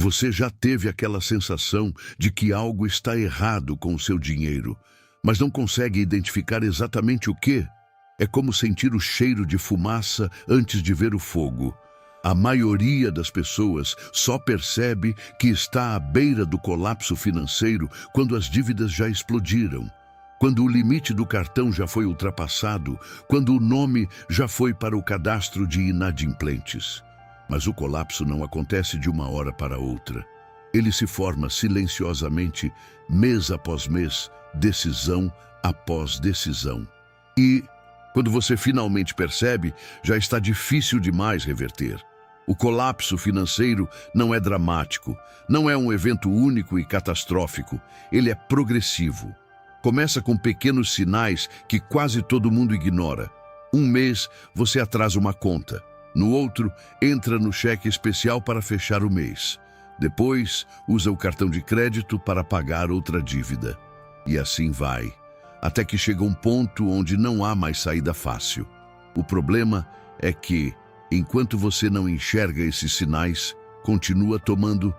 Você já teve aquela sensação de que algo está errado com o seu dinheiro, mas não consegue identificar exatamente o quê? É como sentir o cheiro de fumaça antes de ver o fogo. A maioria das pessoas só percebe que está à beira do colapso financeiro quando as dívidas já explodiram, quando o limite do cartão já foi ultrapassado, quando o nome já foi para o cadastro de inadimplentes. Mas o colapso não acontece de uma hora para outra. Ele se forma silenciosamente, mês após mês, decisão após decisão. E, quando você finalmente percebe, já está difícil demais reverter. O colapso financeiro não é dramático, não é um evento único e catastrófico. Ele é progressivo. Começa com pequenos sinais que quase todo mundo ignora. Um mês, você atrasa uma conta. No outro, entra no cheque especial para fechar o mês. Depois, usa o cartão de crédito para pagar outra dívida. E assim vai, até que chega um ponto onde não há mais saída fácil. O problema é que, enquanto você não enxerga esses sinais, continua tomando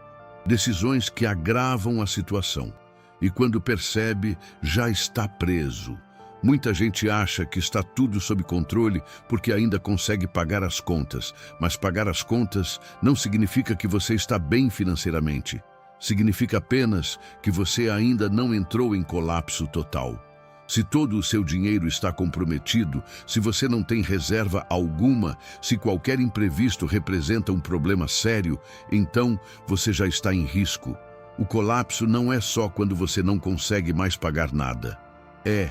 decisões que agravam a situação. E quando percebe, já está preso. Muita gente acha que está tudo sob controle porque ainda consegue pagar as contas, mas pagar as contas não significa que você está bem financeiramente. Significa apenas que você ainda não entrou em colapso total. Se todo o seu dinheiro está comprometido, se você não tem reserva alguma, se qualquer imprevisto representa um problema sério, então você já está em risco. O colapso não é só quando você não consegue mais pagar nada. É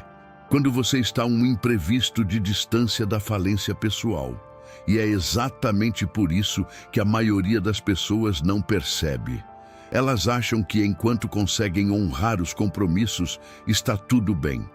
quando você está um imprevisto de distância da falência pessoal. E é exatamente por isso que a maioria das pessoas não percebe. Elas acham que enquanto conseguem honrar os compromissos, está tudo bem.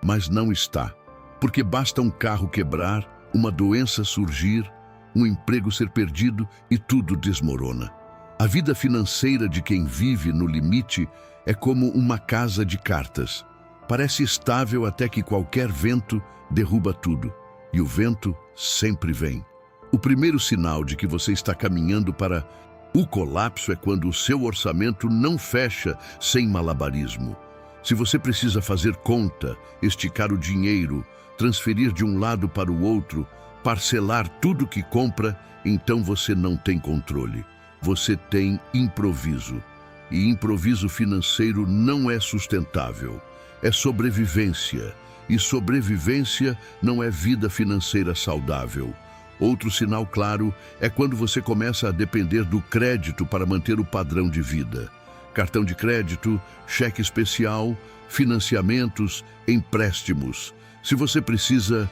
Mas não está. Porque basta um carro quebrar, uma doença surgir, um emprego ser perdido e tudo desmorona. A vida financeira de quem vive no limite é como uma casa de cartas. Parece estável até que qualquer vento derruba tudo. E o vento sempre vem. O primeiro sinal de que você está caminhando para o colapso é quando o seu orçamento não fecha sem malabarismo. Se você precisa fazer conta, esticar o dinheiro, transferir de um lado para o outro, parcelar tudo que compra, então você não tem controle. Você tem improviso. E improviso financeiro não é sustentável. É sobrevivência. E sobrevivência não é vida financeira saudável. Outro sinal claro é quando você começa a depender do crédito para manter o padrão de vida. Cartão de crédito, cheque especial, financiamentos, empréstimos. Se você precisa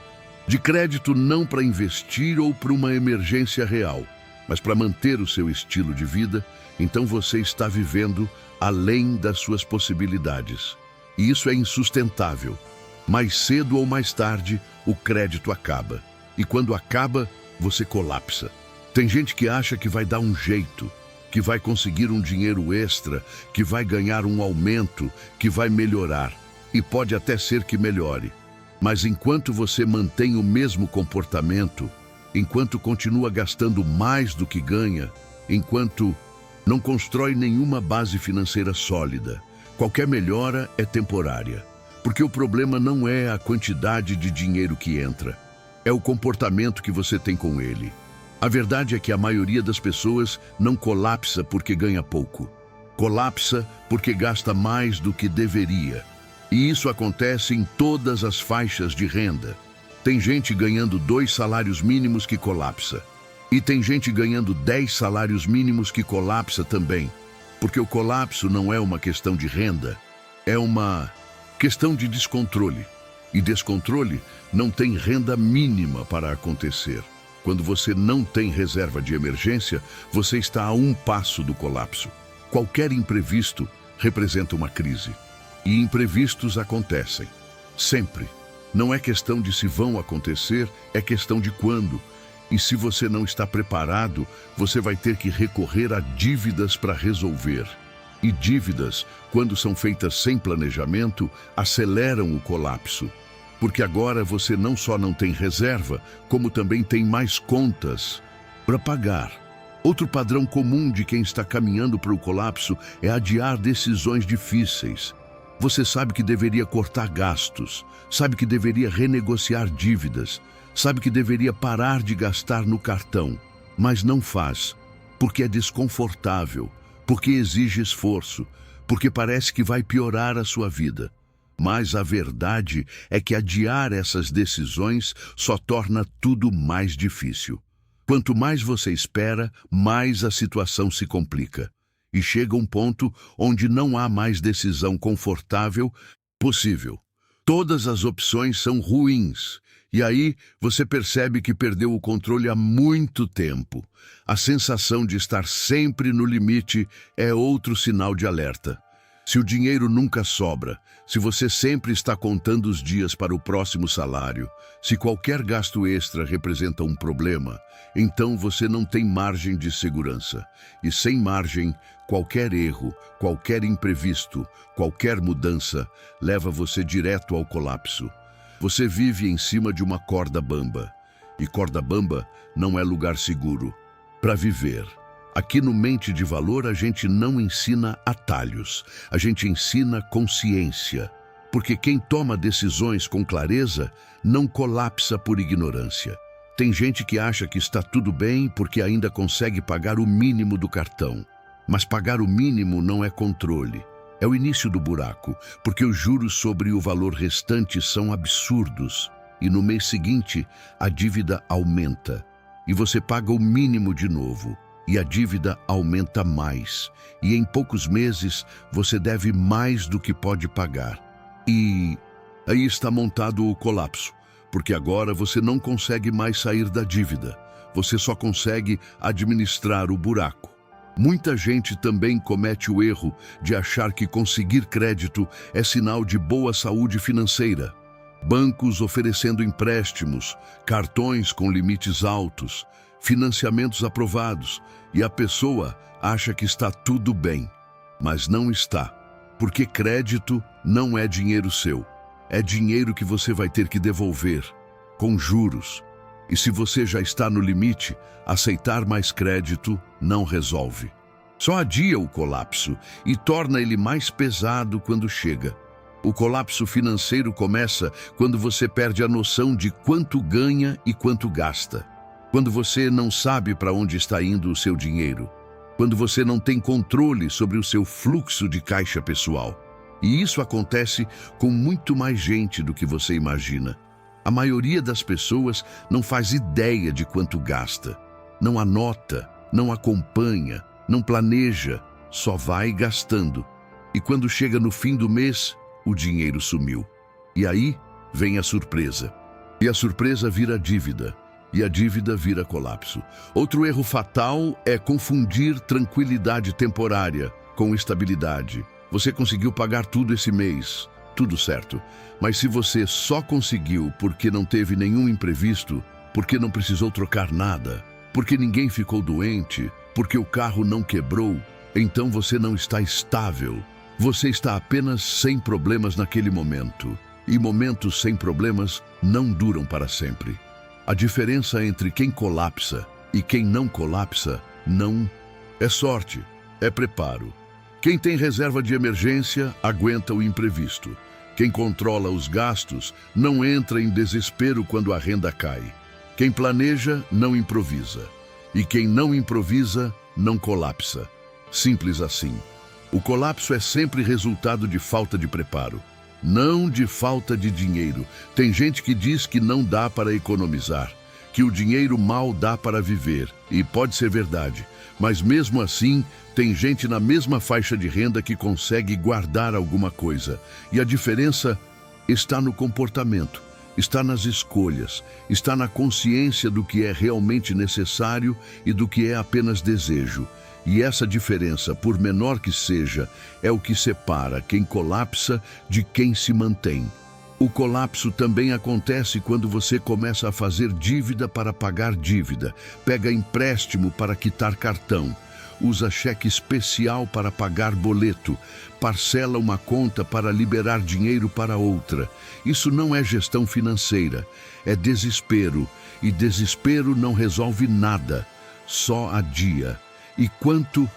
de crédito não para investir ou para uma emergência real, mas para manter o seu estilo de vida, então você está vivendo além das suas possibilidades. E isso é insustentável. Mais cedo ou mais tarde, o crédito acaba. E quando acaba, você colapsa. Tem gente que acha que vai dar um jeito, que vai conseguir um dinheiro extra, que vai ganhar um aumento, que vai melhorar. E pode até ser que melhore. Mas enquanto você mantém o mesmo comportamento, enquanto continua gastando mais do que ganha, enquanto não constrói nenhuma base financeira sólida, qualquer melhora é temporária. Porque o problema não é a quantidade de dinheiro que entra, é o comportamento que você tem com ele. A verdade é que a maioria das pessoas não colapsa porque ganha pouco. Colapsa porque gasta mais do que deveria. E isso acontece em todas as faixas de renda. Tem gente ganhando 2 salários mínimos que colapsa. E tem gente ganhando 10 salários mínimos que colapsa também. Porque o colapso não é uma questão de renda, é uma questão de descontrole. E descontrole não tem renda mínima para acontecer. Quando você não tem reserva de emergência, você está a um passo do colapso. Qualquer imprevisto representa uma crise. E imprevistos acontecem. Sempre. Não é questão de se vão acontecer, é questão de quando. E se você não está preparado, você vai ter que recorrer a dívidas para resolver. E dívidas, quando são feitas sem planejamento, aceleram o colapso. Porque agora você não só não tem reserva, como também tem mais contas para pagar. Outro padrão comum de quem está caminhando para o colapso é adiar decisões difíceis. Você sabe que deveria cortar gastos, sabe que deveria renegociar dívidas, sabe que deveria parar de gastar no cartão, mas não faz, porque é desconfortável, porque exige esforço, porque parece que vai piorar a sua vida. Mas a verdade é que adiar essas decisões só torna tudo mais difícil. Quanto mais você espera, mais a situação se complica. E chega um ponto onde não há mais decisão confortável possível. Todas as opções são ruins. E aí você percebe que perdeu o controle há muito tempo. A sensação de estar sempre no limite é outro sinal de alerta. Se o dinheiro nunca sobra, se você sempre está contando os dias para o próximo salário, se qualquer gasto extra representa um problema, então você não tem margem de segurança. E sem margem, qualquer erro, qualquer imprevisto, qualquer mudança leva você direto ao colapso. Você vive em cima de uma corda bamba. E corda bamba não é lugar seguro para viver. Aqui no Mente de Valor a gente não ensina atalhos, a gente ensina consciência. Porque quem toma decisões com clareza não colapsa por ignorância. Tem gente que acha que está tudo bem porque ainda consegue pagar o mínimo do cartão. Mas pagar o mínimo não é controle. É o início do buraco, porque os juros sobre o valor restante são absurdos. E no mês seguinte, a dívida aumenta. E você paga o mínimo de novo. E a dívida aumenta mais. E em poucos meses, você deve mais do que pode pagar. E aí está montado o colapso, porque agora você não consegue mais sair da dívida. Você só consegue administrar o buraco. Muita gente também comete o erro de achar que conseguir crédito é sinal de boa saúde financeira. Bancos oferecendo empréstimos, cartões com limites altos, financiamentos aprovados, e a pessoa acha que está tudo bem. Mas não está, porque crédito não é dinheiro seu. É dinheiro que você vai ter que devolver, com juros. E se você já está no limite, aceitar mais crédito não resolve. Só adia o colapso e torna ele mais pesado quando chega. O colapso financeiro começa quando você perde a noção de quanto ganha e quanto gasta. Quando você não sabe para onde está indo o seu dinheiro. Quando você não tem controle sobre o seu fluxo de caixa pessoal. E isso acontece com muito mais gente do que você imagina. A maioria das pessoas não faz ideia de quanto gasta. Não anota, não acompanha, não planeja, só vai gastando. E quando chega no fim do mês, o dinheiro sumiu. E aí vem a surpresa. E a surpresa vira dívida. E a dívida vira colapso. Outro erro fatal é confundir tranquilidade temporária com estabilidade. Você conseguiu pagar tudo esse mês, tudo certo. Mas se você só conseguiu porque não teve nenhum imprevisto, porque não precisou trocar nada, porque ninguém ficou doente, porque o carro não quebrou, então você não está estável. Você está apenas sem problemas naquele momento. E momentos sem problemas não duram para sempre. A diferença entre quem colapsa e quem não colapsa não é sorte, é preparo. Quem tem reserva de emergência aguenta o imprevisto. Quem controla os gastos não entra em desespero quando a renda cai. Quem planeja não improvisa. E quem não improvisa não colapsa. Simples assim. O colapso é sempre resultado de falta de preparo. Não de falta de dinheiro. Tem gente que diz que não dá para economizar, que o dinheiro mal dá para viver, e pode ser verdade. Mas mesmo assim, tem gente na mesma faixa de renda que consegue guardar alguma coisa. E a diferença está no comportamento, está nas escolhas, está na consciência do que é realmente necessário e do que é apenas desejo. E essa diferença, por menor que seja, é o que separa quem colapsa de quem se mantém. O colapso também acontece quando você começa a fazer dívida para pagar dívida, pega empréstimo para quitar cartão, usa cheque especial para pagar boleto, parcela uma conta para liberar dinheiro para outra. Isso não é gestão financeira, é desespero, e desespero não resolve nada. só adia. E quanto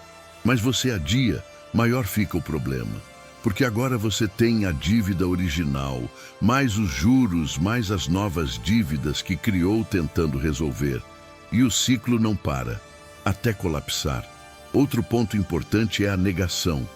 mais você adia, maior fica o problema. Porque agora você tem a dívida original, mais os juros, mais as novas dívidas que criou tentando resolver. E o ciclo não para, até colapsar. Outro ponto importante é a negação.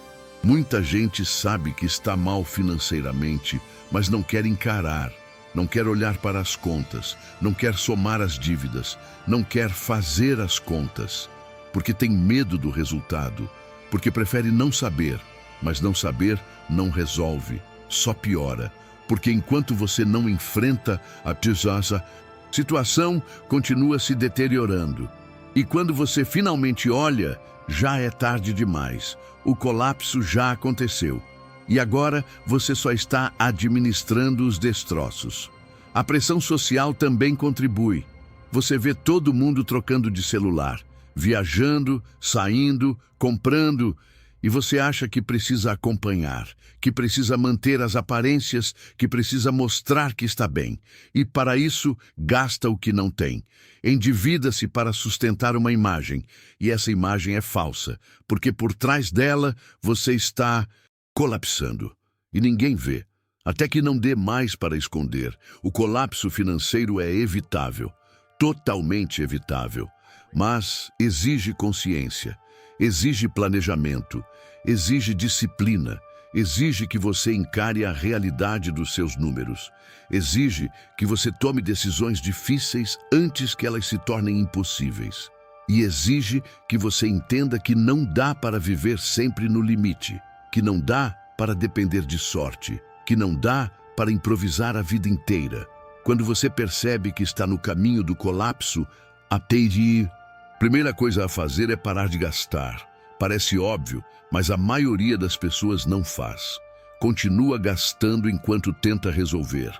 Muita gente sabe que está mal financeiramente, mas não quer encarar, não quer olhar para as contas, não quer somar as dívidas, não quer fazer as contas, porque tem medo do resultado, porque prefere não saber. Mas não saber não resolve, só piora, porque enquanto você não enfrenta a situação continua se deteriorando. E quando você finalmente olha, já é tarde demais. O colapso já aconteceu. E agora você só está administrando os destroços. A pressão social também contribui. Você vê todo mundo trocando de celular, viajando, saindo, comprando. E você acha que precisa acompanhar, que precisa manter as aparências, que precisa mostrar que está bem. E para isso, gasta o que não tem. Endivida-se para sustentar uma imagem. E essa imagem é falsa, porque por trás dela você está colapsando. E ninguém vê, até que não dê mais para esconder. O colapso financeiro é evitável, totalmente evitável. Mas exige consciência. Exige planejamento, exige disciplina, exige que você encare a realidade dos seus números, exige que você tome decisões difíceis antes que elas se tornem impossíveis. E exige que você entenda que não dá para viver sempre no limite, que não dá para depender de sorte, que não dá para improvisar a vida inteira. Quando você percebe que está no caminho do colapso, ateie. Primeira coisa a fazer é parar de gastar. Parece óbvio, mas a maioria das pessoas não faz. Continua gastando enquanto tenta resolver.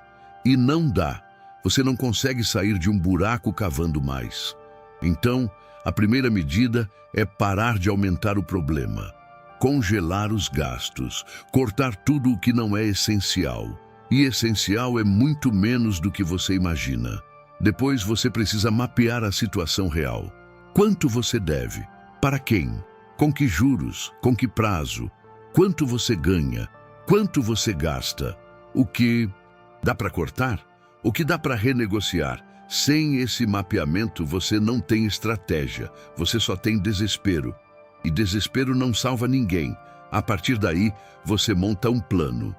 E não dá. Você não consegue sair de um buraco cavando mais. Então, a primeira medida é parar de aumentar o problema. Congelar os gastos. Cortar tudo o que não é essencial. E essencial é muito menos do que você imagina. Depois você precisa mapear a situação real. Quanto você deve? Para quem? Com que juros? Com que prazo? Quanto você ganha? Quanto você gasta? O que dá para cortar? O que dá para renegociar? Sem esse mapeamento você não tem estratégia, você só tem desespero. E desespero não salva ninguém. A partir daí, você monta um plano.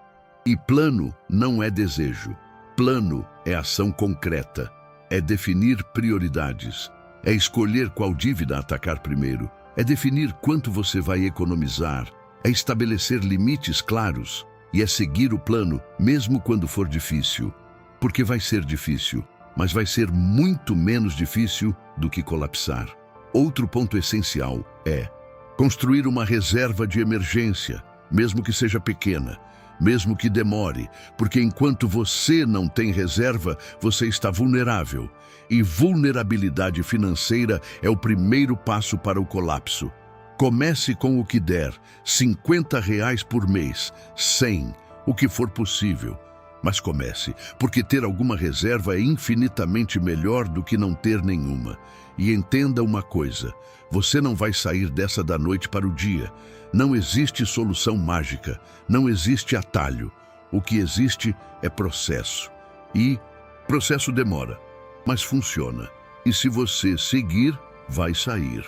E plano não é desejo. Plano é ação concreta. É definir prioridades. É escolher qual dívida atacar primeiro. É definir quanto você vai economizar. É estabelecer limites claros. E é seguir o plano, mesmo quando for difícil. Porque vai ser difícil, mas vai ser muito menos difícil do que colapsar. Outro ponto essencial é construir uma reserva de emergência, mesmo que seja pequena, mesmo que demore, porque enquanto você não tem reserva, você está vulnerável. E vulnerabilidade financeira é o primeiro passo para o colapso. Comece com o que der, R$ 50 por mês, 100, o que for possível. Mas comece, porque ter alguma reserva é infinitamente melhor do que não ter nenhuma. E entenda uma coisa, você não vai sair dessa da noite para o dia. Não existe solução mágica, não existe atalho. O que existe é processo. E processo demora, mas funciona. E se você seguir, vai sair.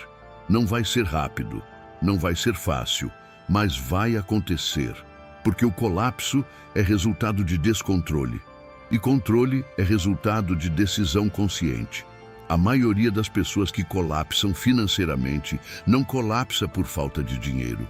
Não vai ser rápido, não vai ser fácil, mas vai acontecer. Porque o colapso é resultado de descontrole. E controle é resultado de decisão consciente. A maioria das pessoas que colapsam financeiramente não colapsa por falta de dinheiro.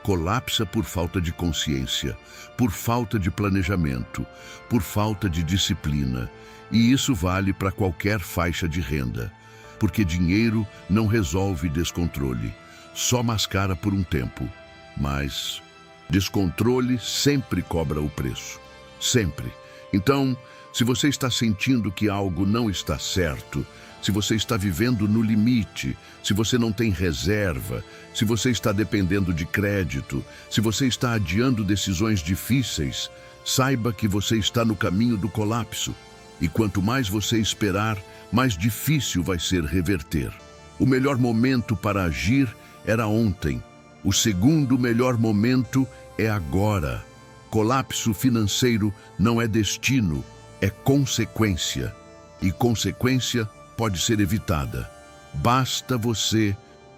Colapsa por falta de consciência, por falta de planejamento, por falta de disciplina. E isso vale para qualquer faixa de renda. Porque dinheiro não resolve descontrole, só mascara por um tempo. Mas descontrole sempre cobra o preço. Sempre. Então, se você está sentindo que algo não está certo, se você está vivendo no limite, se você não tem reserva, se você está dependendo de crédito, se você está adiando decisões difíceis, saiba que você está no caminho do colapso. E quanto mais você esperar, mais difícil vai ser reverter. O melhor momento para agir era ontem. O segundo melhor momento é agora. Colapso financeiro não é destino, é consequência. E consequência pode ser evitada. Basta você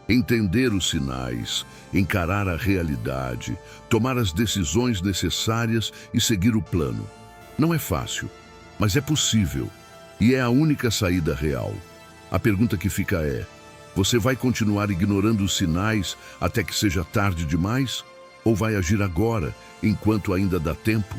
entender os sinais, encarar a realidade, tomar as decisões necessárias e seguir o plano. Não é fácil, mas é possível. E é a única saída real. A pergunta que fica é: você vai continuar ignorando os sinais até que seja tarde demais? Ou vai agir agora, enquanto ainda dá tempo?